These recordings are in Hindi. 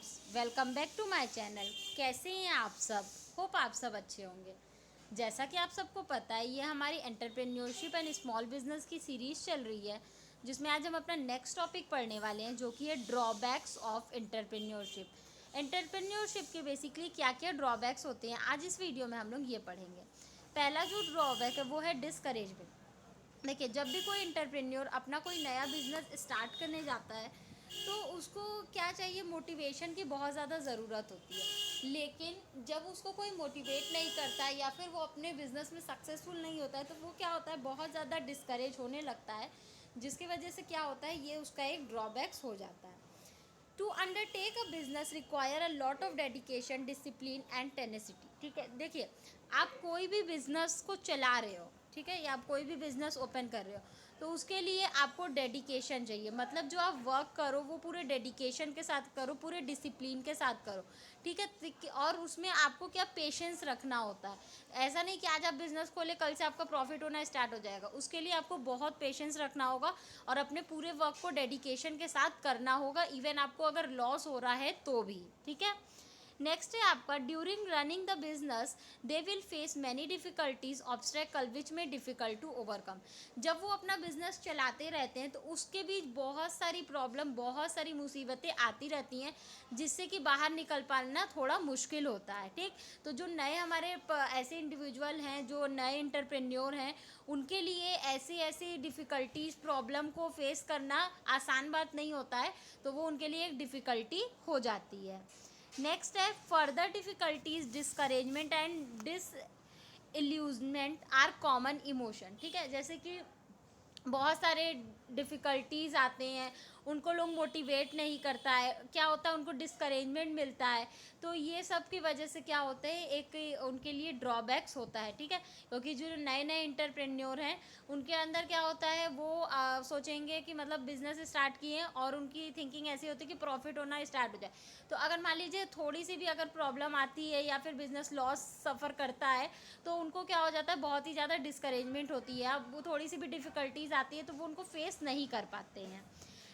Friends, welcome back to my channel. कैसे हैं आप सब? होप आप सब अच्छे होंगे। जैसा कि आप सबको पता है, ये हमारी एंटरप्रेन्योरशिप एंड स्मॉल बिजनेस की सीरीज़ चल रही है, जिसमें आज हम अपना नेक्स्ट टॉपिक पढ़ने वाले हैं, जो कि है ड्रॉबैक्स ऑफ एंटरप्रेन्योरशिप। एंटरप्रेन्योरशिप के बेसिकली क्या क्या ड्रॉबैक्स होते हैं, आज इस वीडियो में हम लोग ये पढ़ेंगे। पहला जो ड्रॉबैक है वो है डिस्करेजमेंट। देखिए, जब भी कोई इंटरप्रेन्योर अपना कोई नया बिजनेस स्टार्ट करने जाता है तो उसको क्या चाहिए, मोटिवेशन की बहुत ज़्यादा ज़रूरत होती है। लेकिन जब उसको कोई मोटिवेट नहीं करता है या फिर वो अपने बिजनेस में सक्सेसफुल नहीं होता है, तो वो क्या होता है, बहुत ज़्यादा डिस्करेज होने लगता है, जिसकी वजह से क्या होता है, ये उसका एक ड्रॉबैक्स हो जाता है। To undertake a business require a lot of dedication, discipline and tenacity. ठीक है, देखिए, आप कोई भी बिजनेस को चला रहे हो, ठीक है, या आप कोई भी बिजनेस ओपन कर रहे हो, तो उसके लिए आपको डेडिकेशन चाहिए। मतलब जो आप वर्क करो वो पूरे डेडिकेशन के साथ करो, पूरे डिसिप्लिन के साथ करो, ठीक है। और उसमें आपको क्या, पेशेंस रखना होता है। ऐसा नहीं कि आज आप बिजनेस खोले कल से आपका प्रॉफिट होना स्टार्ट हो जाएगा। उसके लिए आपको बहुत पेशेंस रखना होगा और अपने पूरे वर्क को डेडिकेशन के साथ करना होगा, इवन आपको अगर लॉस हो रहा है तो भी। ठीक है। नेक्स्ट है आपका, during running the business they will face many difficulties obstacle which may difficult to overcome. जब वो अपना बिजनेस चलाते रहते हैं तो उसके बीच बहुत सारी प्रॉब्लम, बहुत सारी मुसीबतें आती रहती हैं, जिससे कि बाहर निकल पाना थोड़ा मुश्किल होता है। ठीक, तो जो नए हमारे ऐसे इंडिविजुअल हैं, जो नए इंटरप्रेन्योर हैं, उनके लिए ऐसी ऐसी डिफ़िकल्टीज, प्रॉब्लम को फेस करना आसान बात नहीं होता है, तो वो उनके लिए एक डिफ़िकल्टी हो जाती है। नेक्स्ट है, further difficulties, discouragement and disillusionment are common emotion. ठीक है, जैसे कि बहुत सारे डिफ़िकल्टीज़ आते हैं, उनको लोग मोटिवेट नहीं करता है, क्या होता है, उनको डिस्करेजमेंट मिलता है, तो ये सब की वजह से क्या होता है, एक उनके लिए ड्रॉबैक्स होता है। ठीक है, क्योंकि जो नए नए इंटरप्रेन्योर हैं, उनके अंदर क्या होता है, वो सोचेंगे कि मतलब बिजनेस स्टार्ट किए हैं और उनकी थिंकिंग ऐसी होती है कि प्रॉफिट होना स्टार्ट हो जाए। तो अगर मान लीजिए थोड़ी सी भी अगर प्रॉब्लम आती है या फिर बिजनेस लॉस सफ़र करता है, तो उनको क्या हो जाता है, बहुत ही ज़्यादा डिस्करेजमेंट होती है। अब वो थोड़ी सी भी डिफ़िकल्टीज आती है तो वो उनको फेस नहीं कर पाते हैं।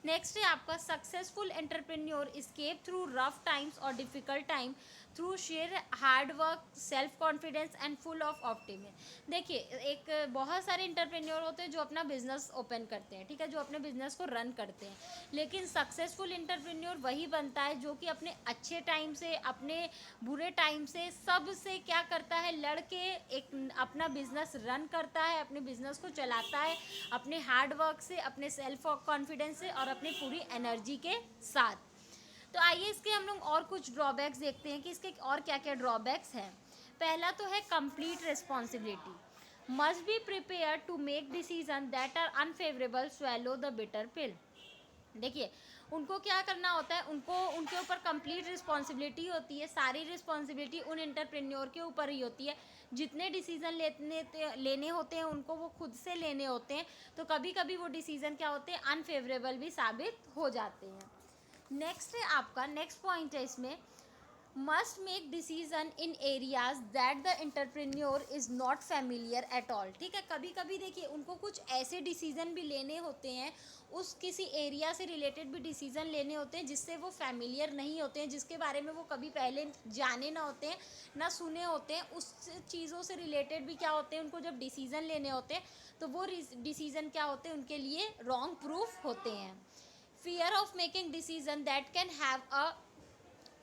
नेक्स्ट है आपका, successful entrepreneurs escape through rough times और difficult time through sheer hard work, self confidence and full of optimism. देखिए, एक बहुत सारे इंटरप्रेन्योर होते हैं जो अपना बिजनेस ओपन करते हैं, ठीक है, जो अपने बिजनेस को रन करते हैं। लेकिन सक्सेसफुल इंटरप्रेन्योर वही बनता है जो कि अपने अच्छे टाइम से, अपने बुरे टाइम से, सब से क्या करता है, लड़ के एक अपना बिजनेस रन करता है, अपने बिजनेस को चलाता है, अपने हार्ड वर्क से, अपने सेल्फ कॉन्फिडेंस से और अपनी पूरी एनर्जी के साथ। तो आइए इसके हम लोग और कुछ ड्रॉबैक्स देखते हैं कि इसके और क्या क्या ड्रॉबैक्स हैं। पहला तो है complete responsibility. Must be prepare to make decision that are unfavourable, swallow the bitter pill. देखिए, उनको क्या करना होता है, उनको उनके ऊपर कंप्लीट रिस्पॉन्सिबिलिटी होती है। सारी रिस्पॉन्सिबिलिटी उन एंटरप्रेन्योर के ऊपर ही होती है। जितने डिसीजन लेने होते हैं उनको वो खुद से लेने होते हैं। तो कभी कभी वो डिसीजन क्या होते हैं, अनफेवरेबल भी साबित हो जाते हैं। नेक्स्ट है आपका, नेक्स्ट पॉइंट है इसमें, must make decision in areas that the entrepreneur is not familiar at all. ठीक है, कभी कभी देखिए उनको कुछ ऐसे डिसीजन भी लेने होते हैं, उस किसी एरिया से रिलेटेड भी डिसीजन लेने होते हैं जिससे वो फेमिलियर नहीं होते हैं, जिसके बारे में वो कभी पहले जाने ना होते हैं, ना सुने होते हैं। उस चीज़ों से रिलेटेड भी क्या होते हैं, उनको जब डिसीजन लेने होते हैं तो वो डिसीजन क्या होते हैं, उनके लिए रॉन्ग प्रूफ होते हैं। Fear of making decision that can have a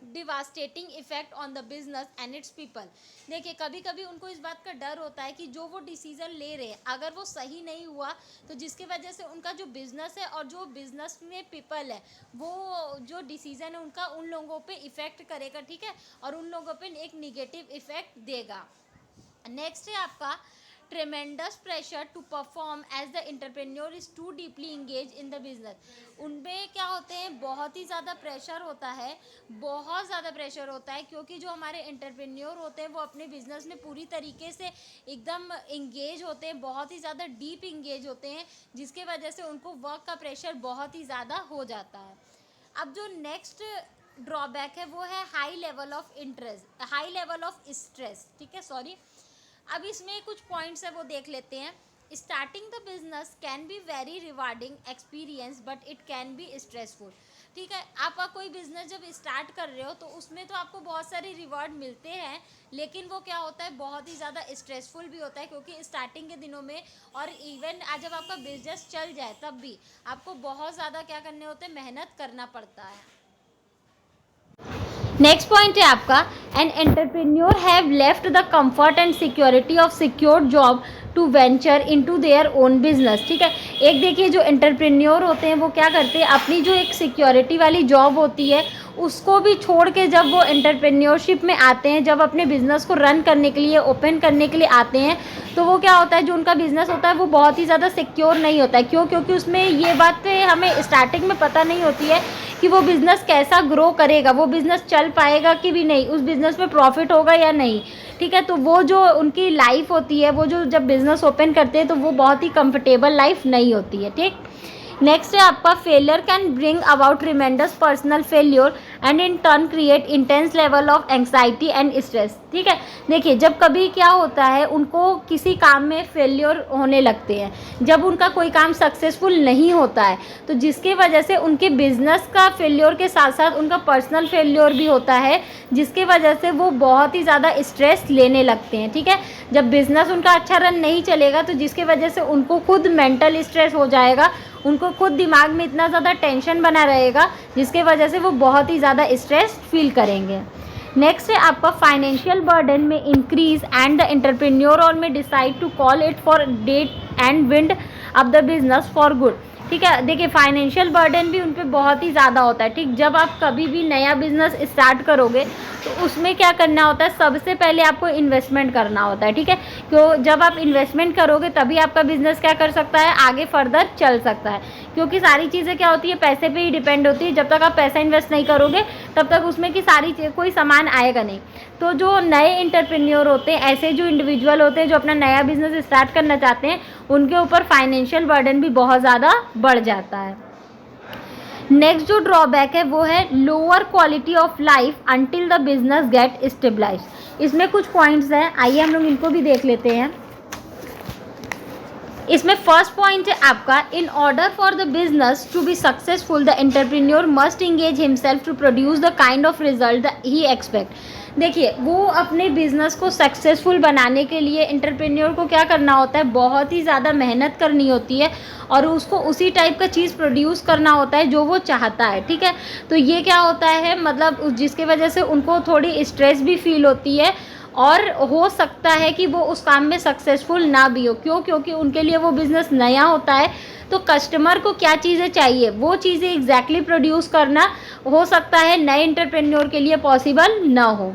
devastating effect on the business and it's people. देखिए, कभी कभी उनको इस बात का डर होता है कि जो वो डिसीज़न ले रहे हैं अगर वो सही नहीं हुआ, तो जिसकी वजह से उनका जो बिज़नेस है और जो बिज़नेस में पीपल है, वो जो डिसीज़न है उनका उन लोगों पे इफ़ेक्ट करेगा। ठीक है, और उन लोगों पे एक निगेटिव इफ़ेक्ट देगा। नेक्स्ट है आपका, tremendous pressure to perform as the entrepreneur is to deeply engage in the business. उनमें क्या होते हैं, बहुत ही ज़्यादा प्रेशर होता है, बहुत ज़्यादा प्रेशर होता है, क्योंकि जो हमारे एंटरप्रेन्योर होते हैं वो अपने बिजनेस में पूरी तरीके से एकदम इंगेज होते हैं, बहुत ही ज़्यादा डीप इंगेज होते हैं, जिसके वजह से उनको वर्क का प्रेशर बहुत ही ज़्यादा हो जाता है। अब जो नेक्स्ट ड्रॉबैक है वो है high level of interest, high level of stress. ठीक है, सॉरी। अब इसमें कुछ पॉइंट्स है वो देख लेते हैं। Starting the business can be very rewarding experience but it can be stressful. ठीक है। आपका कोई बिजनेस जब स्टार्ट कर रहे हो तो उसमें तो आपको बहुत सारे रिवॉर्ड मिलते हैं, लेकिन वो क्या होता है, बहुत ही ज़्यादा स्ट्रेसफुल भी होता है, क्योंकि स्टार्टिंग के दिनों में और इवन आज जब आपका बिजनेस चल जाए तब भी आपको बहुत ज़्यादा क्या करने होते हैं, मेहनत करना पड़ता है। नेक्स्ट पॉइंट है आपका, an entrepreneur have left the comfort and security of secured job to venture into their own business. ठीक है, एक देखिए जो एंटरप्रेन्योर होते हैं वो क्या करते हैं, अपनी जो एक सिक्योरिटी वाली जॉब होती है उसको भी छोड़ के जब वो एंटरप्रेन्योरशिप में आते हैं, जब अपने बिजनेस को रन करने के लिए, ओपन करने के लिए आते हैं, तो वो क्या होता है, जो उनका बिजनेस होता है वो बहुत ही ज़्यादा सिक्योर नहीं होता है। क्यों? क्योंकि उसमें ये बातें हमें स्टार्टिंग में पता नहीं होती है कि वो बिज़नेस कैसा ग्रो करेगा, वो बिज़नेस चल पाएगा कि भी नहीं, उस बिज़नेस में प्रॉफिट होगा या नहीं। ठीक है, तो वो जो उनकी लाइफ होती है, वो जो जब बिज़नेस ओपन करते हैं तो वो बहुत ही कंफर्टेबल लाइफ नहीं होती है। ठीक, नेक्स्ट है आपका, failure can bring about tremendous personal failure and in turn create intense level of anxiety and stress. ठीक है, देखिए जब कभी क्या होता है, उनको किसी काम में फेल्योर होने लगते हैं, जब उनका कोई काम सक्सेसफुल नहीं होता है, तो जिसके वजह से उनके बिजनेस का फेल्योर के साथ साथ उनका पर्सनल फेल्योर भी होता है, जिसके वजह से वो बहुत ही ज़्यादा स्ट्रेस लेने लगते हैं। ठीक है, जब बिजनेस उनका अच्छा रन नहीं चलेगा तो जिसके वजह से उनको खुद मेंटल स्ट्रेस हो जाएगा, उनको खुद दिमाग में इतना ज़्यादा टेंशन बना रहेगा, जिसके वजह से वो बहुत ही ज़्यादा स्ट्रेस फील करेंगे। नेक्स्ट है आपका, financial burden may increase and the entrepreneur or may decide to call it for debt and wind up the business for good. ठीक है, देखिए फाइनेंशियल बर्डन भी उन पर बहुत ही ज़्यादा होता है। ठीक, जब आप कभी भी नया बिजनेस स्टार्ट करोगे तो उसमें क्या करना होता है, सबसे पहले आपको इन्वेस्टमेंट करना होता है। ठीक है, क्यों? जब आप इन्वेस्टमेंट करोगे तभी आपका बिजनेस क्या कर सकता है, आगे फर्दर चल सकता है, क्योंकि सारी चीज़ें क्या होती है, पैसे पे ही डिपेंड होती है। जब तक आप पैसा इन्वेस्ट नहीं करोगे तब तक उसमें की सारी कोई सामान आएगा नहीं। तो जो नए एंटरप्रेन्योर होते हैं, ऐसे जो इंडिविजुअल होते हैं जो अपना नया बिजनेस स्टार्ट करना चाहते हैं, उनके ऊपर फाइनेंशियल बर्डन भी बहुत ज़्यादा बढ़ जाता है। नेक्स्ट जो ड्रॉबैक है वो है lower quality of life until the business get stabilise. इसमें कुछ पॉइंट्स हैं, आइए हम लोग इनको भी देख लेते हैं। इसमें फर्स्ट पॉइंट है आपका, in order for the business to be successful the entrepreneur must engage himself to produce the kind of result he expect. देखिए वो अपने बिजनेस को सक्सेसफुल बनाने के लिए एंटरप्रेन्योर को क्या करना होता है, बहुत ही ज़्यादा मेहनत करनी होती है और उसको उसी टाइप का चीज़ प्रोड्यूस करना होता है जो वो चाहता है। ठीक है, तो ये क्या होता है, मतलब जिसके वजह से उनको थोड़ी स्ट्रेस भी फील होती है और हो सकता है कि वो उस काम में सक्सेसफुल ना भी हो। क्यों? क्योंकि उनके लिए वो बिज़नेस नया होता है, तो कस्टमर को क्या चीज़ें चाहिए वो चीज़ें एग्जैक्टली प्रोड्यूस करना हो सकता है नए एंटरप्रेन्योर के लिए पॉसिबल ना हो।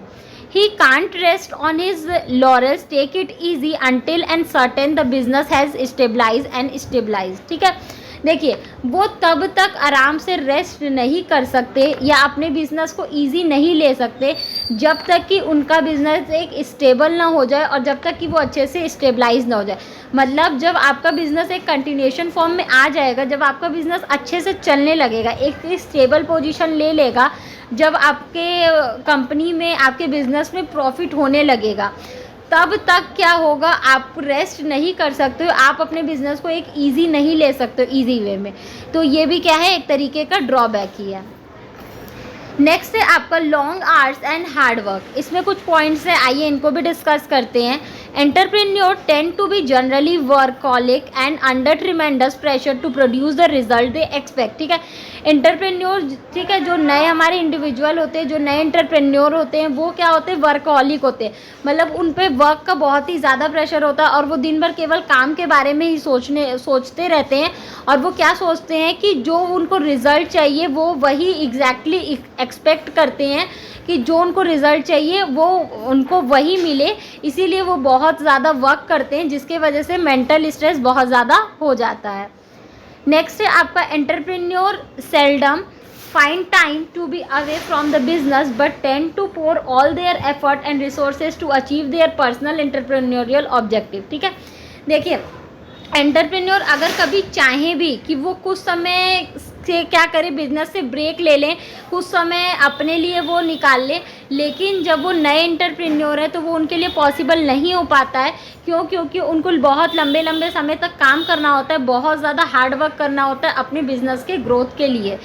He can't rest on his laurels, take it easy until and certain the business has stabilise and stabilise. ठीक है, देखिए वो तब तक आराम से रेस्ट नहीं कर सकते या अपने बिजनेस को इजी नहीं ले सकते जब तक कि उनका बिजनेस एक स्टेबल ना हो जाए और जब तक कि वो अच्छे से स्टेबलाइज ना हो जाए। मतलब जब आपका बिजनेस एक कंटिन्यूएशन फॉर्म में आ जाएगा, जब आपका बिजनेस अच्छे से चलने लगेगा, एक स्टेबल पोजीशन ले लेगा, जब आपके कंपनी में, आपके बिजनेस में प्रॉफिट होने लगेगा, तब तक क्या होगा, आप रेस्ट नहीं कर सकते हो, आप अपने बिजनेस को एक इजी नहीं ले सकते हो इजी वे में। तो ये भी क्या है, एक तरीके का ड्रॉबैक ही है। नेक्स्ट है आपका long hours and hard work. इसमें कुछ पॉइंट्स हैं, आइए इनको भी डिस्कस करते हैं। Entrepreneur tend to be generally workaholic and under tremendous pressure to produce the result they expect. ठीक है, एंटरप्रेन्योर, ठीक है, जो नए हमारे इंडिविजुअल होते हैं, जो नए एंटरप्रेन्योर होते हैं, वो क्या होते हैं, वर्कहॉलिक होते हैं। मतलब उन पे वर्क का बहुत ही ज़्यादा प्रेशर होता है और वो दिन भर केवल काम के बारे में ही सोचते रहते हैं और वो क्या सोचते हैं कि जो उनको रिजल्ट चाहिए वो वही एग्जैक्टली एक्सपेक्ट करते हैं कि जो उनको रिज़ल्ट चाहिए वो उनको वही मिले, इसीलिए वो बहुत ज़्यादा वर्क करते हैं, जिसके वजह से मेंटल स्ट्रेस बहुत ज़्यादा हो जाता है। नेक्स्ट है आपका, entrepreneur seldom find time to be away from the business but tend to pour all their effort and resources to achieve their personal entrepreneurial objective. ठीक है, देखिए एंटरप्रेन्योर अगर कभी चाहें भी कि वो कुछ समय से क्या करें, बिजनेस से ब्रेक ले लें, कुछ समय अपने लिए वो निकाल लें, लेकिन जब वो नए एंटरप्रेन्योर है तो वो उनके लिए पॉसिबल नहीं हो पाता है। क्यों? क्योंकि उनको बहुत लंबे लंबे समय तक काम करना होता है, बहुत ज़्यादा हार्ड वर्क करना होता है अपने बिजनेस के ग्रोथ के लिए।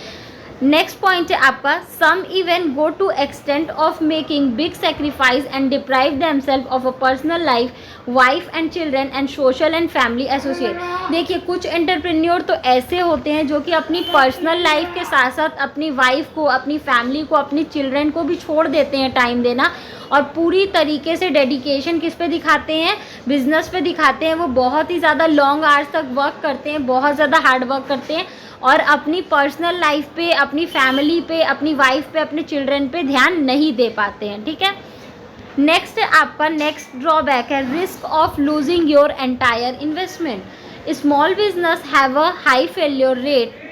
नेक्स्ट पॉइंट है आपका some even go to extent of making big sacrifice and deprive themselves of a personal life, wife and children and social and family associate. देखिए कुछ एंटरप्रेन्योर तो ऐसे होते हैं जो कि अपनी पर्सनल लाइफ के साथ साथ अपनी वाइफ को, अपनी फैमिली को, अपनी चिल्ड्रन को भी छोड़ देते हैं टाइम देना, और पूरी तरीके से डेडिकेशन किस पे दिखाते हैं, बिजनेस पे दिखाते हैं। वो बहुत ही ज़्यादा लॉन्ग आवर्स तक वर्क करते हैं, बहुत ज़्यादा हार्ड वर्क करते हैं और अपनी पर्सनल लाइफ पे, अपनी फैमिली पे, अपनी वाइफ पे, अपने चिल्ड्रन पे ध्यान नहीं दे पाते हैं। ठीक है, नेक्स्ट आपका नेक्स्ट ड्रॉबैक है risk of losing your entire investment. Small business have a high failure rate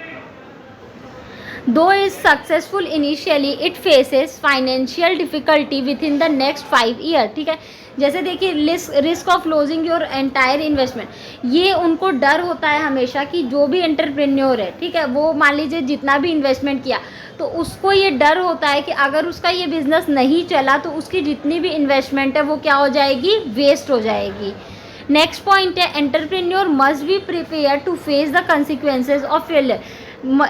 Though is successful initially, it faces financial difficulty within the next 5 year। ठीक है, जैसे देखिए risk of losing your entire investment, ये उनको डर होता है हमेशा कि जो भी एंटरप्रेन्योर है, ठीक है, वो मान लीजिए जितना भी इन्वेस्टमेंट किया तो उसको ये डर होता है कि अगर उसका ये बिजनेस नहीं चला तो उसकी जितनी भी इन्वेस्टमेंट है वो क्या हो जाएगी, वेस्ट हो जाएगी। नेक्स्ट पॉइंट है entrepreneur must be prepare to face the consequences of failure.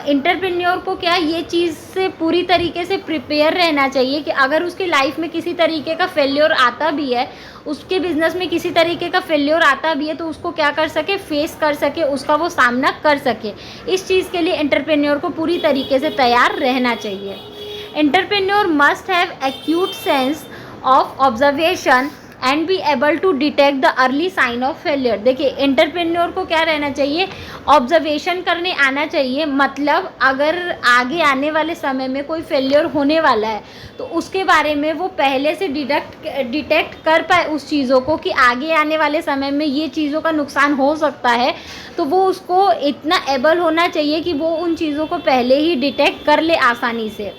Entrepreneur को क्या ये चीज़ से पूरी तरीके से प्रिपेयर रहना चाहिए कि अगर उसकी लाइफ में किसी तरीके का फेल्योर आता भी है, उसके बिजनेस में किसी तरीके का फेल्योर आता भी है तो उसको क्या कर सके, फेस कर सके, उसका वो सामना कर सके। इस चीज़ के लिए एंटरप्रेन्योर को पूरी तरीके से तैयार रहना चाहिए। Entrepreneur must have acute sense of observation and be able to detect the early sign of failure. देखिए एंटरप्रेन्योर को क्या रहना चाहिए, ऑब्जर्वेशन करने आना चाहिए। मतलब अगर आगे आने वाले समय में कोई फेलियर होने वाला है तो उसके बारे में वो पहले से डिटेक्ट कर पाए उस चीज़ों को कि आगे आने वाले समय में ये चीज़ों का नुकसान हो सकता है, तो वो उसको इतना एबल होना चाहिए कि वो उन चीज़ों को पहले ही डिटेक्ट कर ले आसानी से।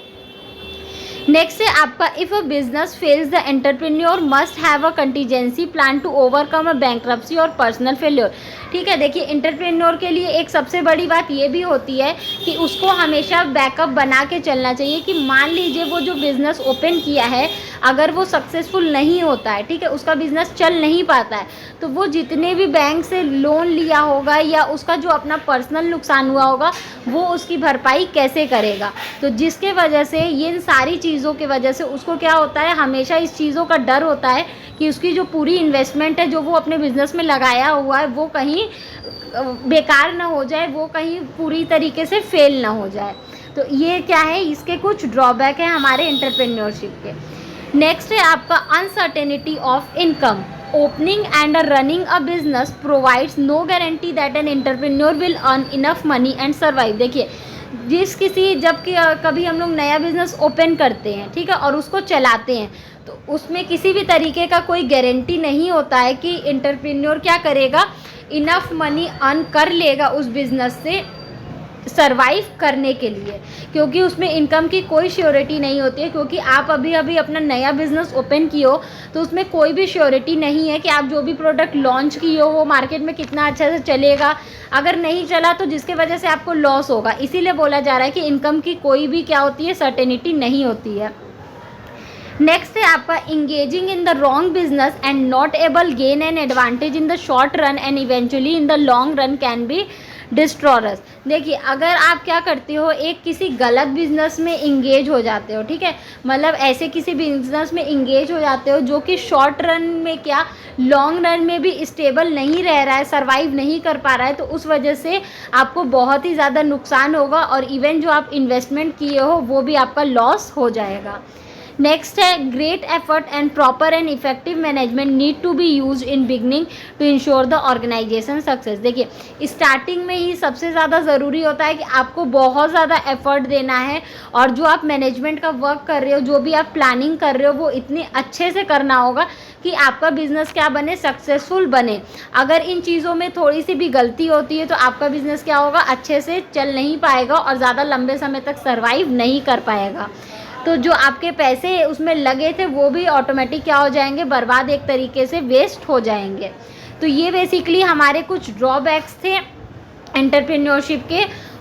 नेक्स्ट है आपका if a business fails the entrepreneur must have a contingency plan to overcome a bankruptcy or personal failure. ठीक है, देखिए एंटरप्रेन्योर के लिए एक सबसे बड़ी बात ये भी होती है कि उसको हमेशा बैकअप बना के चलना चाहिए कि मान लीजिए वो जो बिज़नेस ओपन किया है अगर वो सक्सेसफुल नहीं होता है, ठीक है, उसका बिज़नेस चल नहीं पाता है, तो वो जितने भी बैंक से लोन लिया होगा या उसका जो अपना पर्सनल नुकसान हुआ होगा वो उसकी भरपाई कैसे करेगा। तो जिसके वजह से ये सारी चीज़ों की वजह से उसको क्या होता है, हमेशा इस चीज़ों का डर होता है कि उसकी जो पूरी इन्वेस्टमेंट है जो वो अपने बिज़नेस में लगाया हुआ है वो कहीं बेकार ना हो जाए, वो कहीं पूरी तरीके से फेल ना हो जाए। तो ये क्या है, इसके कुछ ड्रॉबैक है हमारे एंटरप्रेन्योरशिप के। नेक्स्ट है आपका uncertainty of income. Opening and running a business provides no guarantee that an entrepreneur will earn enough money and survive. देखिए जब कभी हम लोग नया बिजनेस ओपन करते हैं, ठीक है, और उसको चलाते हैं तो उसमें किसी भी तरीके का कोई गारंटी नहीं होता है कि एंटरप्रेन्योर क्या करेगा, इनफ मनी अर्न कर लेगा उस बिज़नेस से सरवाइव करने के लिए, क्योंकि उसमें इनकम की कोई श्योरिटी नहीं होती है। क्योंकि आप अभी अभी अपना नया बिज़नेस ओपन किए हो तो उसमें कोई भी श्योरिटी नहीं है कि आप जो भी प्रोडक्ट लॉन्च किए हो वो मार्केट में कितना अच्छा से चलेगा। अगर नहीं चला तो जिसके वजह से आपको लॉस होगा। इसीलिए बोला जा रहा है कि इनकम की कोई भी क्या होती है, सर्टेनिटी नहीं होती है। नेक्स्ट है आपका engaging in the wrong business and not able gain an advantage in the short run and eventually in the long run can be destroyers. देखिए अगर आप क्या करते हो, एक किसी गलत बिजनेस में इंगेज हो जाते हो, ठीक है, मतलब ऐसे किसी बिजनेस में इंगेज हो जाते हो जो कि शॉर्ट रन में क्या लॉन्ग रन में भी स्टेबल नहीं रह रहा है, सरवाइव नहीं कर पा रहा है, तो उस वजह से आपको बहुत ही ज़्यादा नुकसान होगा और इवन जो आप इन्वेस्टमेंट किए हो वो भी आपका लॉस हो जाएगा। नेक्स्ट है great effort and proper and effective management need to be use in beginning to ensure the organisation success. देखिए स्टार्टिंग में ही सबसे ज़्यादा ज़रूरी होता है कि आपको बहुत ज़्यादा एफर्ट देना है और जो आप मैनेजमेंट का वर्क कर रहे हो, जो भी आप प्लानिंग कर रहे हो वो इतने अच्छे से करना होगा कि आपका बिज़नेस क्या बने, सक्सेसफुल बने। अगर इन चीज़ों में थोड़ी सी भी गलती होती है तो आपका बिज़नेस क्या होगा, अच्छे से चल नहीं पाएगा और ज़्यादा लंबे समय तक सर्वाइव नहीं कर पाएगा। तो जो आपके पैसे उसमें लगे थे वो भी ऑटोमेटिक क्या हो जाएंगे, बर्बाद, एक तरीके से वेस्ट हो जाएंगे। तो ये बेसिकली हमारे कुछ ड्रॉबैक्स थे एंटरप्रेन्योरशिप के।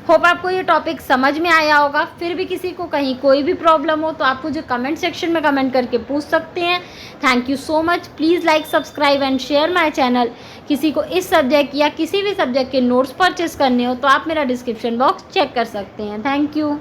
होप आपको ये टॉपिक समझ में आया होगा। फिर भी किसी को कहीं कोई भी प्रॉब्लम हो तो आप मुझे कमेंट सेक्शन में कमेंट करके पूछ सकते हैं। Thank you so much. Please like, subscribe and share my channel. किसी को इस सब्जेक्ट या किसी भी सब्जेक्ट के नोट्स परचेस करने हो तो आप मेरा डिस्क्रिप्शन बॉक्स चेक कर सकते हैं। Thank you.